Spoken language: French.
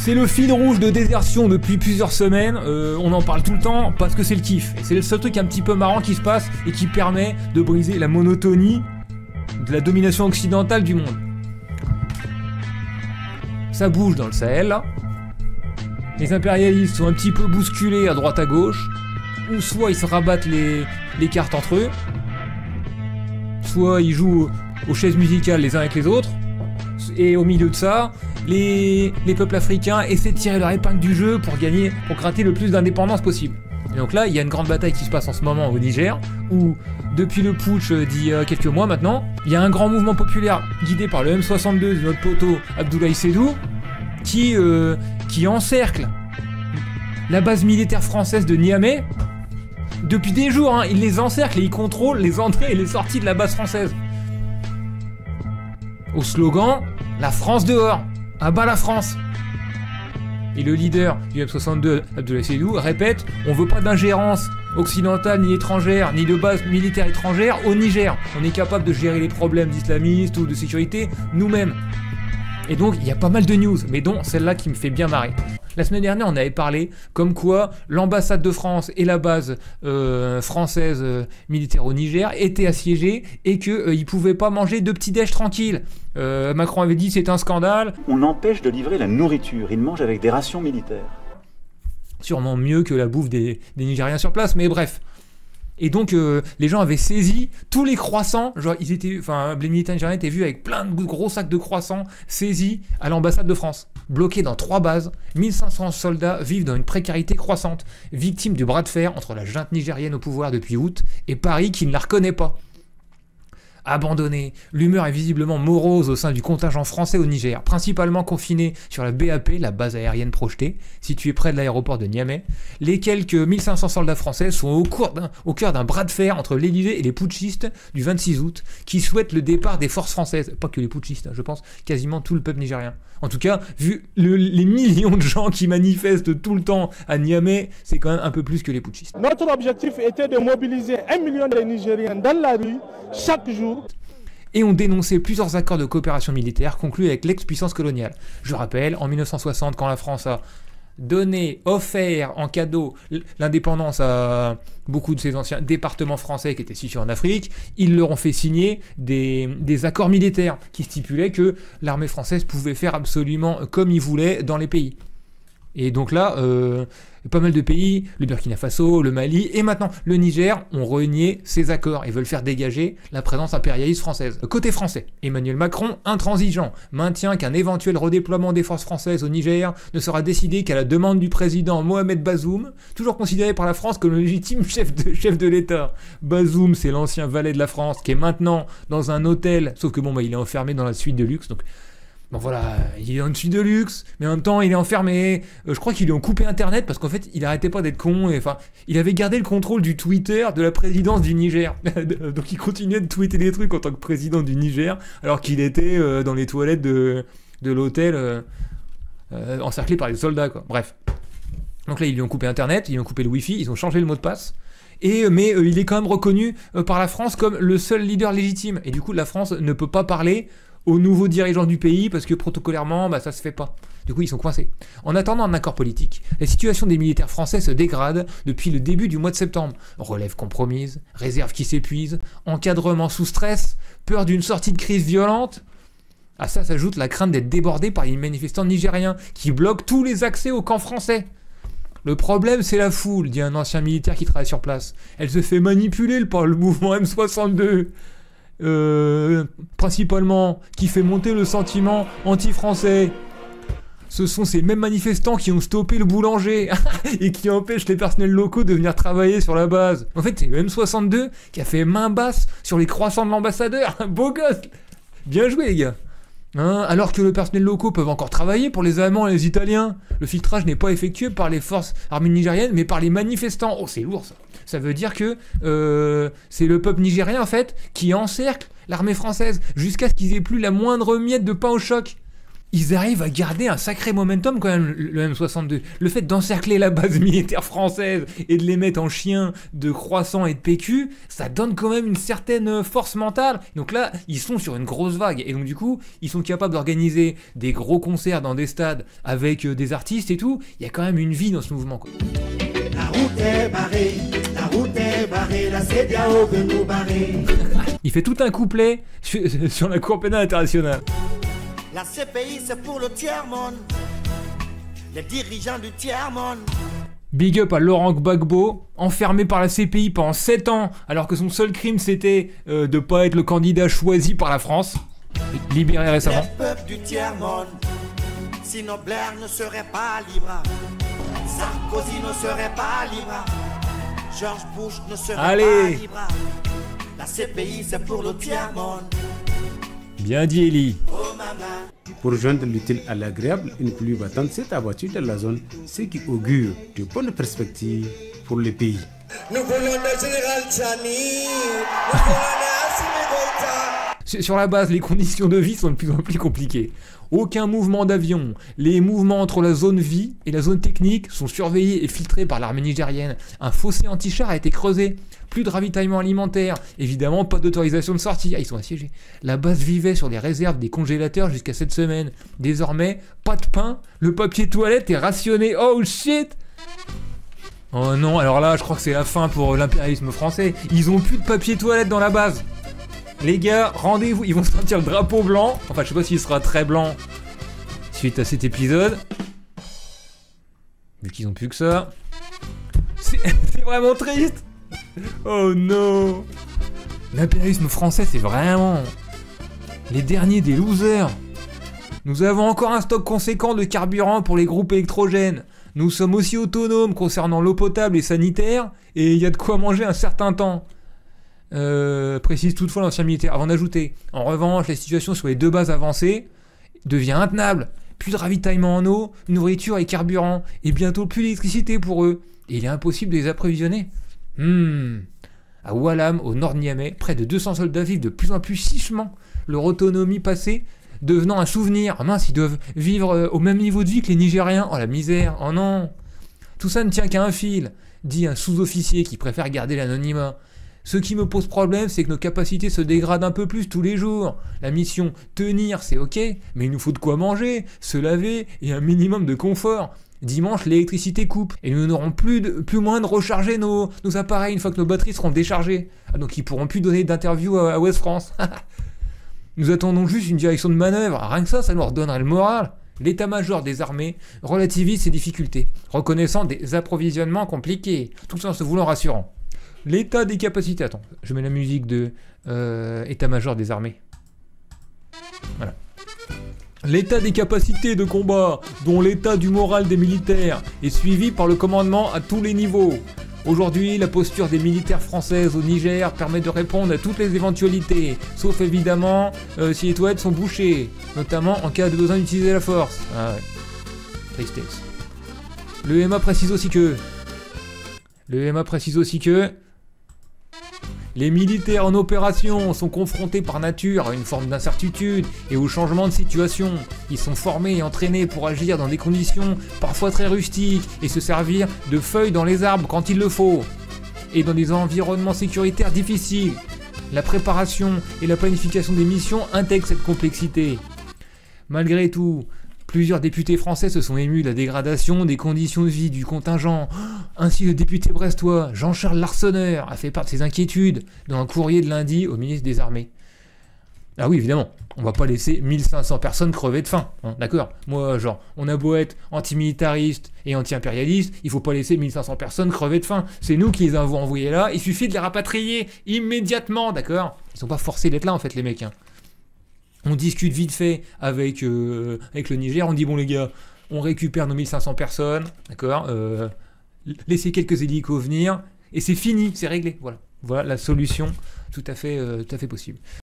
C'est le fil rouge de désertion depuis plusieurs semaines, on en parle tout le temps parce que c'est le kiff. Et c'est le seul truc un petit peu marrant qui se passe et qui permet de briser la monotonie de la domination occidentale du monde. Ça bouge dans le Sahel là. Les impérialistes sont un petit peu bousculés à droite à gauche, ou soit ils se rabattent les cartes entre eux, soit ils jouent aux chaises musicales les uns avec les autres, et au milieu de ça, les peuples africains essaient de tirer leur épingle du jeu pour gratter le plus d'indépendance possible. Et donc là, il y a une grande bataille qui se passe en ce moment au Niger, où depuis le putsch d'il y a quelques mois maintenant, il y a un grand mouvement populaire guidé par le M62 de notre poteau Abdoulaye Sédou, qui encercle la base militaire française de Niamey. Depuis des jours, hein, il les encercle et il contrôle les entrées et les sorties de la base française. Au slogan « La France dehors, à bas la France ». Et le leader du M62, Abdoulaye Sédou, répète « On veut pas d'ingérence occidentale ni étrangère, ni de base militaire étrangère au Niger. On est capable de gérer les problèmes d'islamistes ou de sécurité nous-mêmes. » Et donc, il y a pas mal de news, mais dont celle-là qui me fait bien marrer. La semaine dernière, on avait parlé comme quoi l'ambassade de France et la base française militaire au Niger étaient assiégées et qu'ils ne pouvaient pas manger de petits-déj tranquilles. Macron avait dit c'est un scandale. On empêche de livrer la nourriture, ils mangent avec des rations militaires. Sûrement mieux que la bouffe des Nigériens sur place, mais bref. Et donc les gens avaient saisi tous les croissants, genre les militaires nigériens étaient vus avec plein de gros sacs de croissants saisis à l'ambassade de France. Bloqués dans 3 bases, 1500 soldats vivent dans une précarité croissante, victimes du bras de fer entre la junte nigérienne au pouvoir depuis août et Paris qui ne la reconnaît pas. Abandonné, l'humeur est visiblement morose au sein du contingent français au Niger, principalement confiné sur la BAP, la base aérienne projetée, située près de l'aéroport de Niamey. Les quelques 1500 soldats français sont au cœur d'un bras de fer entre l'Élysée et les putschistes du 26 août, qui souhaitent le départ des forces françaises. Pas que les putschistes, hein, je pense quasiment tout le peuple nigérien. En tout cas, vu les millions de gens qui manifestent tout le temps à Niamey, c'est quand même un peu plus que les putschistes. Notre objectif était de mobiliser 1 million de Nigériens dans la rue chaque jour. Et ont dénoncé plusieurs accords de coopération militaire conclus avec l'ex-puissance coloniale. Je rappelle, en 1960, quand la France a offert en cadeau l'indépendance à beaucoup de ces anciens départements français qui étaient situés en Afrique, ils leur ont fait signer des accords militaires qui stipulaient que l'armée française pouvait faire absolument comme ils voulaient dans les pays. Et donc là, pas mal de pays, le Burkina Faso, le Mali et maintenant le Niger ont renié ces accords et veulent faire dégager la présence impérialiste française. Côté français, Emmanuel Macron, intransigeant, maintient qu'un éventuel redéploiement des forces françaises au Niger ne sera décidé qu'à la demande du président Mohamed Bazoum, toujours considéré par la France comme le légitime chef de l'État. Bazoum, c'est l'ancien valet de la France qui est maintenant dans un hôtel, sauf que il est enfermé dans la suite de luxe, donc... Bon voilà, il est dans une suite de luxe, mais en même temps il est enfermé. Je crois qu'ils lui ont coupé internet parce qu'en fait il arrêtait pas d'être con. Il avait gardé le contrôle du Twitter de la présidence du Niger. Donc il continuait de tweeter des trucs en tant que président du Niger, alors qu'il était dans les toilettes de l'hôtel, encerclé par les soldats, quoi. Bref. Donc là ils lui ont coupé internet, ils lui ont coupé le wifi, ils ont changé le mot de passe. Mais il est quand même reconnu par la France comme le seul leader légitime. Et du coup la France ne peut pas parler aux nouveaux dirigeants du pays parce que protocolairement ça se fait pas. Du coup ils sont coincés. En attendant un accord politique, la situation des militaires français se dégrade depuis le début du mois de septembre. Relève compromise, réserve qui s'épuise, encadrement sous stress, peur d'une sortie de crise violente. À ça s'ajoute la crainte d'être débordé par les manifestants nigériens qui bloquent tous les accès au camp français. Le problème c'est la foule, dit un ancien militaire qui travaille sur place. Elle se fait manipuler par le mouvement M62. Principalement, qui fait monter le sentiment anti-français. Ce sont ces mêmes manifestants qui ont stoppé le boulanger et qui empêchent les personnels locaux de venir travailler sur la base. En fait, c'est le M62 qui a fait main basse sur les croissants de l'ambassadeur. Beau gosse. Bien joué, les gars. Alors que le personnel locaux peuvent encore travailler pour les Allemands et les Italiens. Le filtrage n'est pas effectué par les forces armées nigériennes, mais par les manifestants. Oh, c'est lourd, ça. Ça veut dire que c'est le peuple nigérien, en fait, qui encercle l'armée française, jusqu'à ce qu'ils aient plus la moindre miette de pain au choc. ils arrivent à garder un sacré momentum quand même, le M62. Le fait d'encercler la base militaire française et de les mettre en chien de croissant et de PQ, ça donne quand même une certaine force mentale. Donc là, ils sont sur une grosse vague. Et donc du coup, ils sont capables d'organiser des gros concerts dans des stades avec des artistes et tout. Il y a quand même une vie dans ce mouvement, quoi. La route est barrée, la CEDEAO veut nous barrer. Il fait tout un couplet sur la Cour pénale internationale. La CPI c'est pour le tiers-monde, les dirigeants du tiers-monde. Big up à Laurent Gbagbo, enfermé par la CPI pendant 7 ans, alors que son seul crime c'était de pas être le candidat choisi par la France, libéré récemment. Les peuples du tiers-monde, sinon Blair ne serait pas libre, Sarkozy ne serait pas libre, George Bush ne serait pas libre. La CPI c'est pour le tiers-monde. Bien dit Eli. Pour joindre l'utile à l'agréable, une pluie battante s'est abattue dans la zone, ce qui augure de bonnes perspectives pour le pays. Nous voulons le général Tchani, nous voulons Assimi Goïta. Sur la base, les conditions de vie sont de plus en plus compliquées. Aucun mouvement d'avion. Les mouvements entre la zone vie et la zone technique sont surveillés et filtrés par l'armée nigérienne. Un fossé anti-char a été creusé. Plus de ravitaillement alimentaire. Évidemment, pas d'autorisation de sortie. Ah, ils sont assiégés. La base vivait sur les réserves des congélateurs jusqu'à cette semaine. Désormais, pas de pain. Le papier toilette est rationné. Oh shit! Oh non, alors là, je crois que c'est la fin pour l'impérialisme français. Ils ont plus de papier toilette dans la base. Les gars, rendez-vous, ils vont sortir le drapeau blanc. Enfin, je sais pas s'il sera très blanc suite à cet épisode. Vu qu'ils ont plus que ça. C'est vraiment triste. Oh non. L'impérialisme français, c'est vraiment les derniers des losers. Nous avons encore un stock conséquent de carburant pour les groupes électrogènes. Nous sommes aussi autonomes concernant l'eau potable et sanitaire. Et il y a de quoi manger un certain temps. Précise toutefois l'ancien militaire, avant d'ajouter: en revanche, la situation sur les deux bases avancées devient intenable. Plus de ravitaillement en eau, nourriture et carburant, et bientôt plus d'électricité pour eux. Et il est impossible de les approvisionner. À Walam, au nord de Niamey, près de 200 soldats vivent de plus en plus chichement, leur autonomie passée devenant un souvenir. Ah mince, ils doivent vivre au même niveau de vie que les Nigériens. Oh la misère, oh non. Tout ça ne tient qu'à un fil, dit un sous-officier qui préfère garder l'anonymat. Ce qui me pose problème, c'est que nos capacités se dégradent un peu plus tous les jours. La mission tenir, c'est ok, mais il nous faut de quoi manger, se laver et un minimum de confort. Dimanche, l'électricité coupe et nous n'aurons plus moyen de recharger nos appareils une fois que nos batteries seront déchargées. Ah, donc ils pourront plus donner d'interview à Ouest France. Nous attendons juste une direction de manœuvre. Rien que ça nous redonnerait le moral. L'état-major des armées relativise ces difficultés, reconnaissant des approvisionnements compliqués, tout en se voulant rassurant. L'état des capacités. Attends, je mets la musique de état-major des armées. Voilà. L'état des capacités de combat, dont l'état du moral des militaires, est suivi par le commandement à tous les niveaux. Aujourd'hui, la posture des militaires françaises au Niger permet de répondre à toutes les éventualités, sauf évidemment si les toilettes sont bouchées, notamment en cas de besoin d'utiliser la force. Ah ouais. Tristesse. Le MA précise aussi que les militaires en opération sont confrontés par nature à une forme d'incertitude et au changement de situation. Ils sont formés et entraînés pour agir dans des conditions parfois très rustiques et se servir de feuilles dans les arbres quand il le faut. Et dans des environnements sécuritaires difficiles. La préparation et la planification des missions intègrent cette complexité. Malgré tout, plusieurs députés français se sont émus de la dégradation des conditions de vie du contingent. Ainsi, le député brestois Jean-Charles Larsonneur a fait part de ses inquiétudes dans un courrier de lundi au ministre des Armées. Ah oui, évidemment, on va pas laisser 1500 personnes crever de faim, hein, d'accord? Moi, genre, on a beau être antimilitariste et anti-impérialiste, il faut pas laisser 1500 personnes crever de faim. C'est nous qui les avons envoyés là, il suffit de les rapatrier immédiatement, d'accord? Ils sont pas forcés d'être là, en fait, les mecs, hein. On discute vite fait avec le Niger, on dit bon les gars, on récupère nos 1500 personnes, d'accord, laissez quelques hélicos venir, et c'est fini, c'est réglé, voilà. Voilà la solution tout à fait possible.